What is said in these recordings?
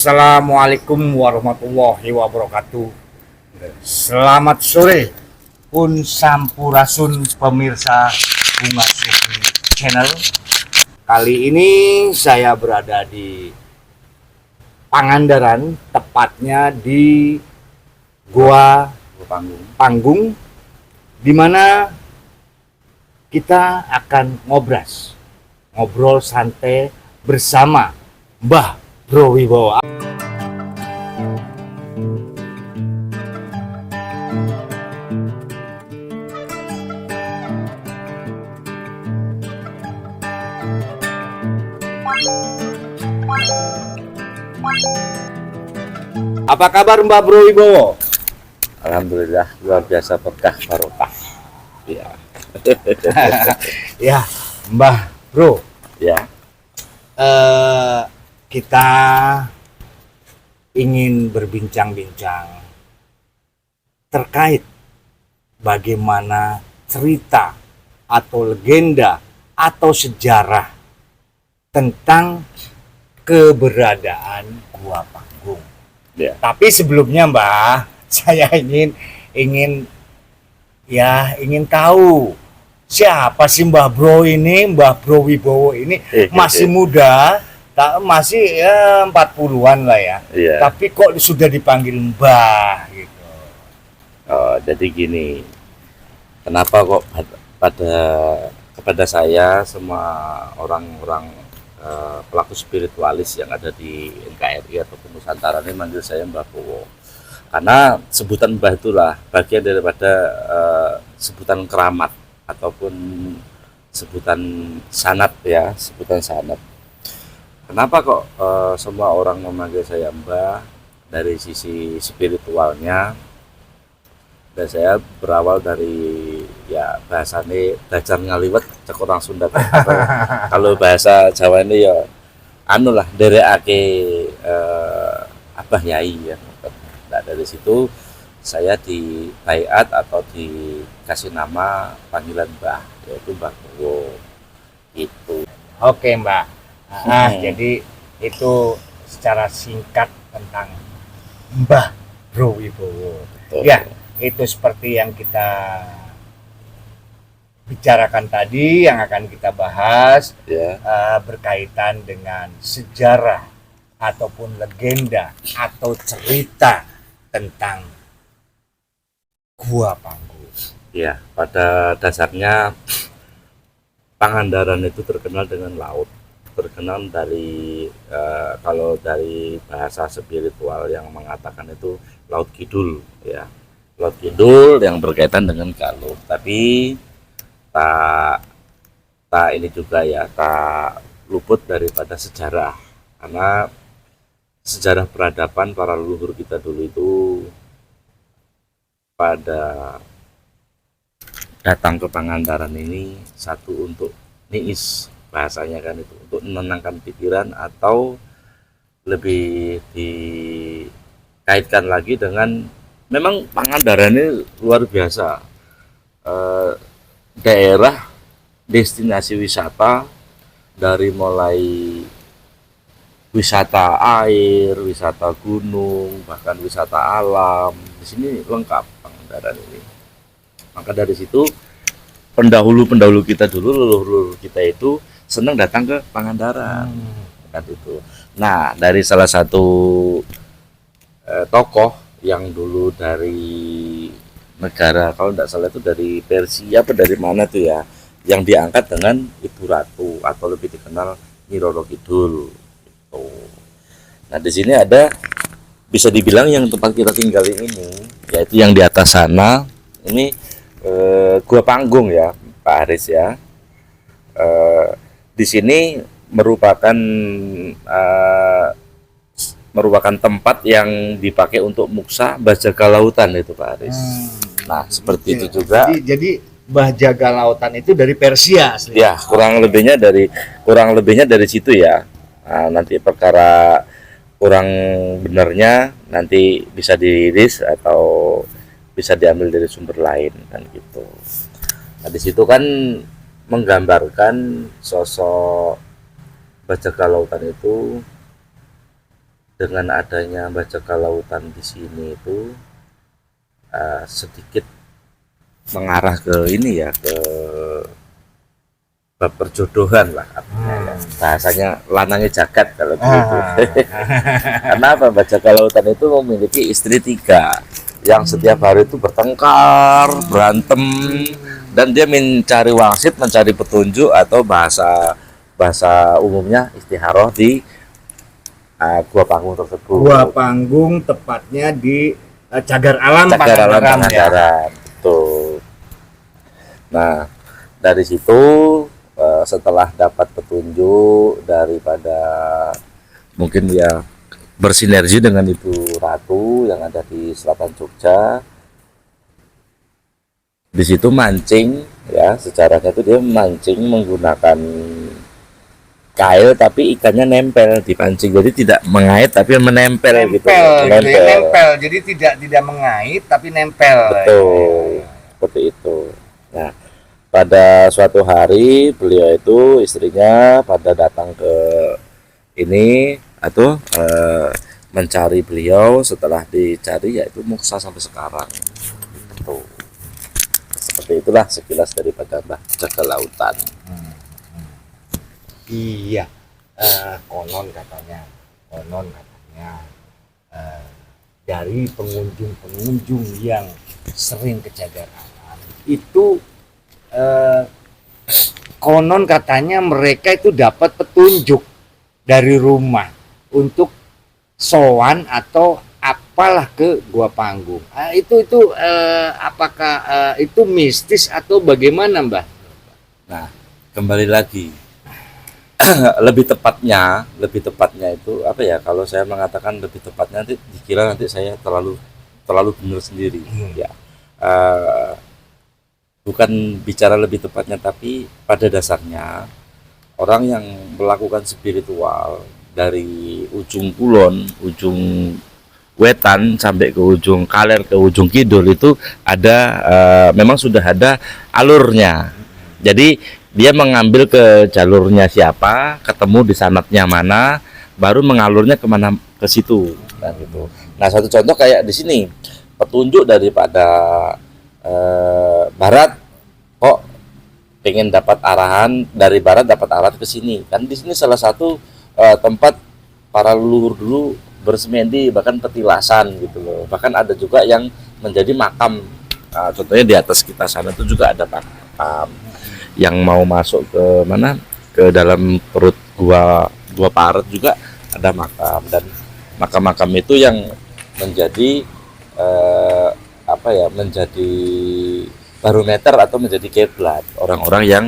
Assalamualaikum warahmatullahi wabarakatuh. Selamat sore pun sampurasun pemirsa Bunga Sufi Channel. Kali ini saya berada di Pangandaran, tepatnya di Gua Panggung, di mana kita akan ngobrol santai bersama Mbah Bro Wibowo. Apa kabar Mbak Bro Wibowo? Alhamdulillah luar biasa berkah barokah. Ya. Ya, Mbah Bro. Ya. Kita ingin berbincang-bincang terkait bagaimana cerita atau legenda atau sejarah tentang keberadaan Gua Panggung. Ya. Tapi sebelumnya Mbah, saya ingin tahu siapa sih Mbah Bro ini, Mbah Bro Wibowo ini. Masih muda, masih ya 40-an lah ya. Ya. Tapi kok sudah dipanggil Mbah gitu. Oh, jadi gini. Kenapa kok kepada saya semua orang-orang pelaku spiritualis yang ada di NKRI ataupun Nusantara ini manggil saya Mbah Bowo? Karena sebutan Mbah itulah bagian daripada sebutan keramat ataupun sebutan sanad ya, sebutan sanad. Kenapa kok semua orang memanggil saya Mbah? Dari sisi spiritualnya, dan saya berawal dari ya bahasane belajar ngaliwet cek orang Sunda. Kalau bahasa Jawa ini ya anu lah dereake Abah Yai ya. Nah, dari situ saya di baiat atau dikasih nama panggilan Mbah, yaitu Mbah Bowo gitu. Oke Mbak. Jadi itu secara singkat tentang Mbah Bro Wibowo. Ya, itu seperti yang kita bicarakan tadi, yang akan kita bahas ya. Berkaitan dengan sejarah ataupun legenda atau cerita tentang Gua Panggung. Ya, pada dasarnya Pangandaran itu terkenal dengan laut. Terkenal dari kalau dari bahasa spiritual yang mengatakan itu Laut Kidul ya. Laut Kidul yang berkaitan dengan Galuh. Tapi tak ini juga ya, tak luput daripada sejarah. Karena sejarah peradaban para leluhur kita dulu itu pada datang ke Pangandaran ini satu untuk niis, bahasanya kan itu, untuk menenangkan pikiran, atau lebih dikaitkan lagi dengan memang Pangandaran ini luar biasa, daerah destinasi wisata, dari mulai wisata air, wisata gunung, bahkan wisata alam. Di sini lengkap Pangandaran ini. Maka dari situ pendahulu kita dulu, leluhur kita itu senang datang ke Pangandaran. Kan itu. Nah, dari salah satu tokoh yang dulu dari negara, kalau tidak salah itu dari Persia apa dari mana tuh ya, yang diangkat dengan Ibu Ratu atau lebih dikenal Nyi Roro Kidul. Nah, di sini ada, bisa dibilang yang tempat kita tinggal ini, yaitu yang di atas sana ini Gua Panggung ya, Pak Haris ya. Di sini merupakan tempat yang dipakai untuk muksa Bajaga Lautan itu, Pak Haris. Nah, seperti itu juga. Jadi Bajaga Lautan itu dari Persia asli. Ya, kurang lebihnya dari situ ya. Nah, nanti perkara kurang benernya nanti bisa dirilis atau bisa diambil dari sumber lain kan gitu. Nah, di situ kan menggambarkan sosok Bajaga Lautan itu dengan adanya bajak lautan di sini itu sedikit mengarah ke ini ya, ke bab perjodohan lah artinya ya. Bahasanya lanangnya jagat kalau begitu. Karena apa, bajak lautan itu memiliki istri 3 yang setiap hari itu bertengkar, berantem, dan dia mencari wangsit, mencari petunjuk, atau bahasa bahasa umumnya istiharoh di Gua Panggung tersebut. Gua Panggung tepatnya di Cagar Alam Cagar Alam Pangandaran, ya. Pangandaran, betul. Nah, dari situ setelah dapat petunjuk daripada mungkin dia bersinergi dengan Ibu Ratu yang ada di selatan Jogja, di situ mancing ya, sejarahnya itu dia mancing menggunakan kail tapi ikannya nempel di pancing, jadi tidak mengait tapi menempel gitu. Nempel. Jadi tidak mengait tapi nempel. Betul, seperti itu. Nah, pada suatu hari beliau itu istrinya pada datang ke ini atau mencari beliau, setelah dicari yaitu muksa sampai sekarang. Betul. Seperti itulah sekilas daripada bajak lautan. Iya, konon katanya dari pengunjung yang sering ke Cagar Alam itu konon katanya mereka itu dapat petunjuk dari rumah untuk sowan atau apalah ke Gua Panggung. Itu apakah itu mistis atau bagaimana, Mbah? Nah, kembali lagi lebih tepatnya itu apa ya, kalau saya mengatakan lebih tepatnya nanti dikira nanti saya terlalu benar sendiri ya. Bukan bicara lebih tepatnya, tapi pada dasarnya orang yang melakukan spiritual dari ujung kulon, ujung wetan sampai ke ujung kaler, ke ujung kidul itu ada memang sudah ada alurnya. Jadi dia mengambil ke jalurnya siapa, ketemu di sanatnya mana, baru mengalurnya kemana, ke situ. Nah, gitu. Nah, satu contoh kayak di sini, petunjuk daripada barat, kok pengen dapat arahan dari barat, dapat arahan ke sini. Kan di sini salah satu tempat para leluhur dulu bersemendi, bahkan petilasan gitu loh. Bahkan ada juga yang menjadi makam. Nah, contohnya di atas kita sana itu juga ada makam. Yang mau masuk ke mana, ke dalam perut gua Paret juga ada makam, dan makam-makam itu yang menjadi menjadi barometer atau menjadi kiblat orang-orang yang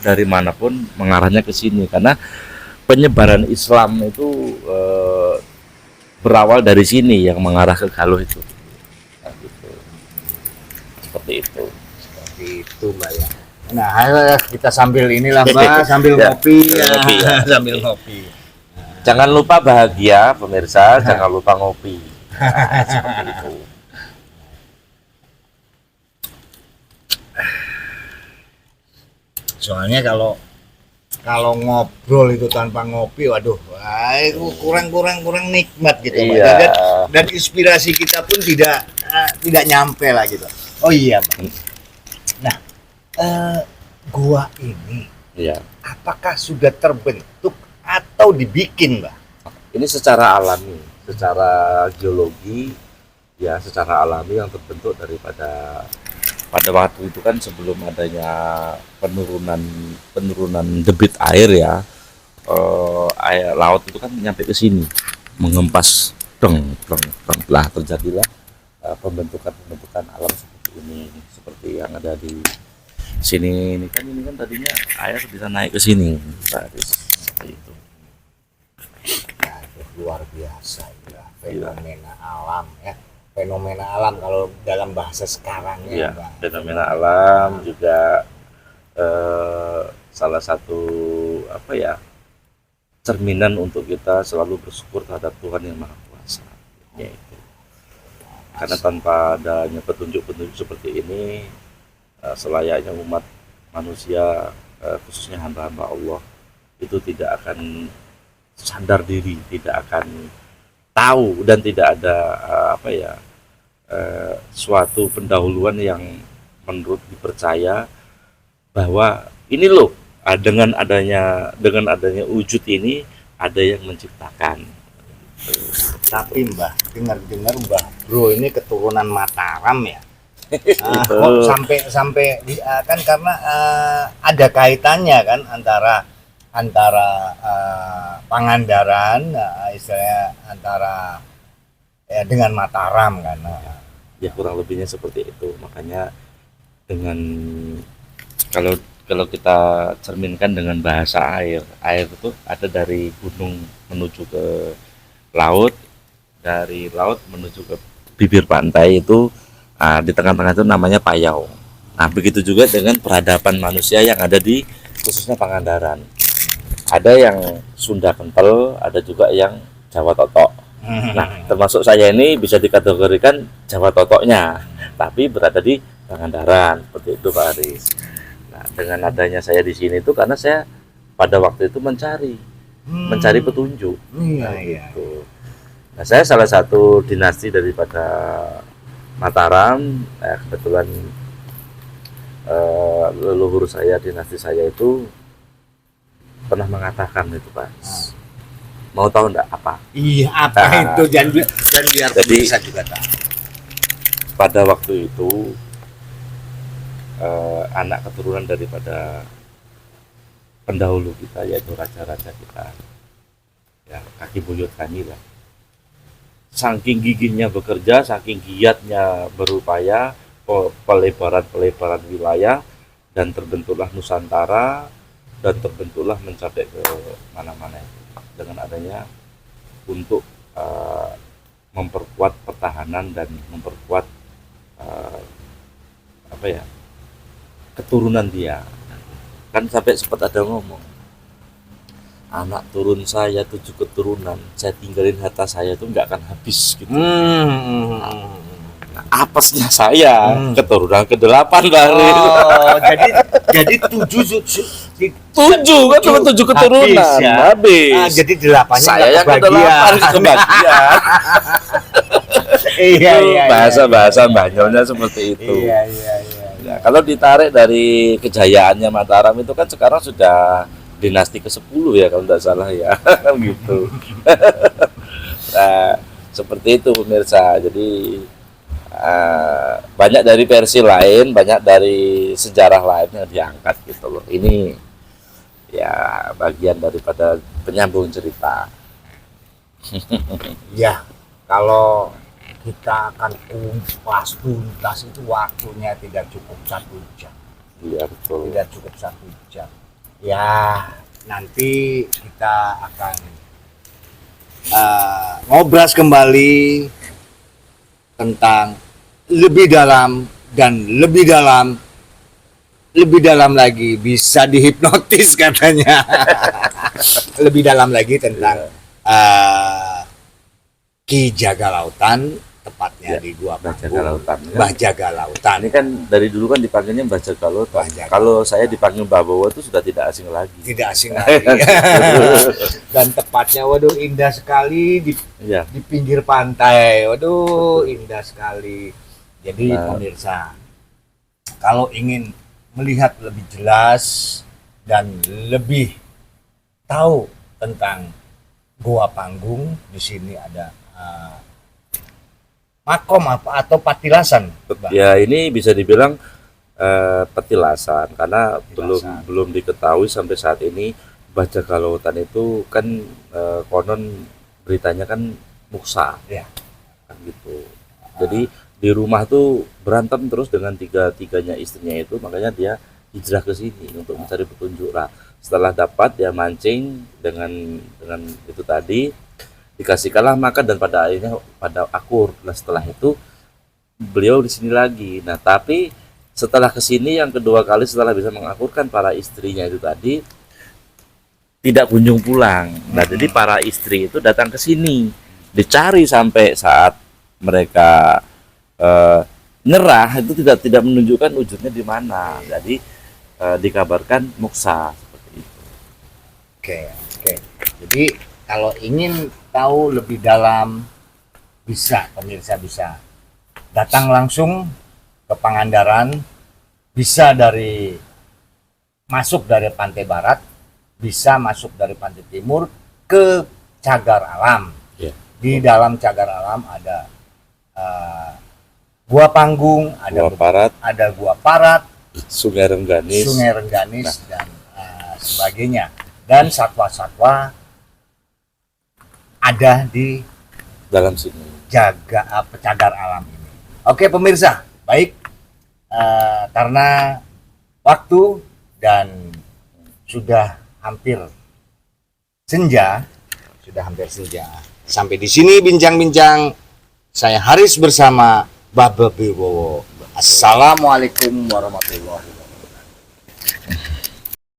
dari manapun mengarahnya ke sini, karena penyebaran Islam itu berawal dari sini yang mengarah ke Galuh itu. Nah, gitu. Seperti itu Mbak ya. Nah, ayo kita sambil inilah Mbak, sambil ngopi ya. Sambil ngopi. Jangan lupa bahagia pemirsa, jangan lupa ngopi. Seperti itu. Soalnya kalau ngobrol itu tanpa ngopi, waduh, kurang nikmat gitu, iya. dan inspirasi kita pun tidak nyampe lah gitu. Oh iya, Mbak. Nah, gua ini, iya, apakah sudah terbentuk atau dibikin, Mbak? Ini secara alami, secara geologi, ya, secara alami yang terbentuk daripada pada waktu itu kan sebelum adanya penurunan debit air ya, air laut itu kan nyampe ke sini mengempas lah, terjadilah pembentukan alam seperti ini, seperti yang ada di sini. Ini kan tadinya air bisa naik ke sini, seperti itu. Nah, itu luar biasa ya, fenomena alam ya. Fenomena alam kalau dalam bahasa sekarang ya, fenomena alam juga salah satu cerminan untuk kita selalu bersyukur terhadap Tuhan yang Maha Kuasa, yaitu karena tanpa adanya petunjuk-petunjuk seperti ini, selayaknya umat manusia, khususnya hamba-hamba Allah, itu tidak akan sadar diri, tidak akan tahu dan tidak ada suatu pendahuluan yang menurut dipercaya bahwa ini loh, dengan adanya wujud ini ada yang menciptakan. Tapi Mbah, dengar-dengar Mbah Bro ini keturunan Mataram ya. Kok Itu sampai kan karena ada kaitannya kan antara Pangandaran, istilahnya antara ya dengan Mataram kan. ya kurang lebihnya seperti itu. Makanya dengan kalau kalau kita cerminkan dengan bahasa air itu ada dari gunung menuju ke laut, dari laut menuju ke bibir pantai itu, di tengah-tengah itu namanya Payau. Nah begitu juga dengan peradaban manusia yang ada di khususnya Pangandaran. Ada yang Sunda kental, ada juga yang Jawa totok. Nah termasuk saya ini bisa dikategorikan Jawa totoknya, tapi berada di Pangandaran, seperti itu Pak Aris. Nah dengan adanya saya di sini itu karena saya pada waktu itu mencari petunjuk. Iya, Nah, iya. gitu. Nah, saya salah satu dinasti daripada Mataram. Kebetulan leluhur saya, dinasti saya itu pernah mengatakan itu Pak. Mau tahu enggak apa? Iya, apa Nah, itu dan biar jadi- pemirsa juga tahu. Pada waktu itu anak keturunan daripada pendahulu kita, yaitu raja-raja kita, ya kaki buyut kami lah, saking gigihnya bekerja, saking giatnya berupaya, pelebaran wilayah, dan terbentuklah Nusantara, dan terbentuklah mencapai ke mana-mana itu dengan adanya untuk memperkuat pertahanan dan memperkuat keturunan dia. Kan sampai sempat ada ngomong, anak turun saya 7 keturunan, saya tinggalin harta saya itu nggak akan habis gitu. Nah, apesnya saya keturunan ke-8 dari Oh, jadi 7 kan cuma 7 keturunan habis. jadi 8-nya Saya yang ke-8 kebagian. Iya, iya. Bahasa Banyolnya seperti itu. Iya. Ya, kalau ditarik dari kejayaannya Mataram itu kan sekarang sudah dinasti ke-10 ya kalau tidak salah ya. Gitu. Nah, seperti itu pemirsa. Jadi banyak dari versi lain, banyak dari sejarah lain yang diangkat gitu loh. Ini ya bagian daripada penyambung cerita. Ya, kalau kita akan kupas tuntas itu waktunya tidak cukup 1 jam. Iya betul. Tidak cukup 1 jam. Ya, nanti kita akan ngobras kembali tentang lebih dalam dan lebih dalam lagi, bisa dihipnotis katanya. Lebih dalam lagi tentang Ki Jaga Lautan, tepatnya di Gua Mbah Panggung. Jaga Lautan. Mbah Jaga Lautan. Ini kan dari dulu kan dipanggilnya Mbah Jaga Lautan. Mbah Jaga Kalau saya dipanggil Mbah Bowo itu sudah tidak asing lagi. Tidak asing lagi. Dan tepatnya, waduh, indah sekali di Iya. pinggir pantai. Waduh, indah sekali. Jadi Nah. pemirsa, kalau ingin melihat lebih jelas dan lebih tahu tentang Gua Panggung, di sini ada makom apa atau patilasan, Bang? Ya ini bisa dibilang petilasan karena Petilasan. belum diketahui sampai saat ini Mbah Jaga Lautan itu kan konon beritanya kan muksa. Ya. Kan gitu. Jadi di rumah tuh berantem terus dengan tiga-tiganya istrinya itu, makanya dia hijrah ke sini untuk mencari petunjuk. Nah, setelah dapat dia mancing dengan itu tadi, dikasihkanlah makan dan pada akhirnya pada akur. Nah, setelah itu beliau di sini lagi. Nah, tapi setelah ke sini yang kedua kali setelah bisa mengakurkan para istrinya itu tadi tidak kunjung pulang. Nah, jadi para istri itu datang ke sini, dicari sampai saat mereka nyerah itu tidak menunjukkan wujudnya di mana. Jadi dikabarkan muksa seperti itu. Oke. Jadi kalau ingin tahu lebih dalam, bisa pemirsa bisa datang langsung ke Pangandaran, bisa masuk dari pantai barat, bisa masuk dari pantai timur ke Cagar Alam. Ya. Di dalam Cagar Alam ada Gua Panggung, ada Gua Parat, Sungai Rengganis, dan sebagainya. Dan satwa-satwa ada di dalam sini. Cagar Alam ini. Oke pemirsa, baik, karena waktu dan sudah hampir senja, sampai di sini bincang-bincang saya Haris bersama Baba Wibowo. Assalamualaikum warahmatullahi wabarakatuh.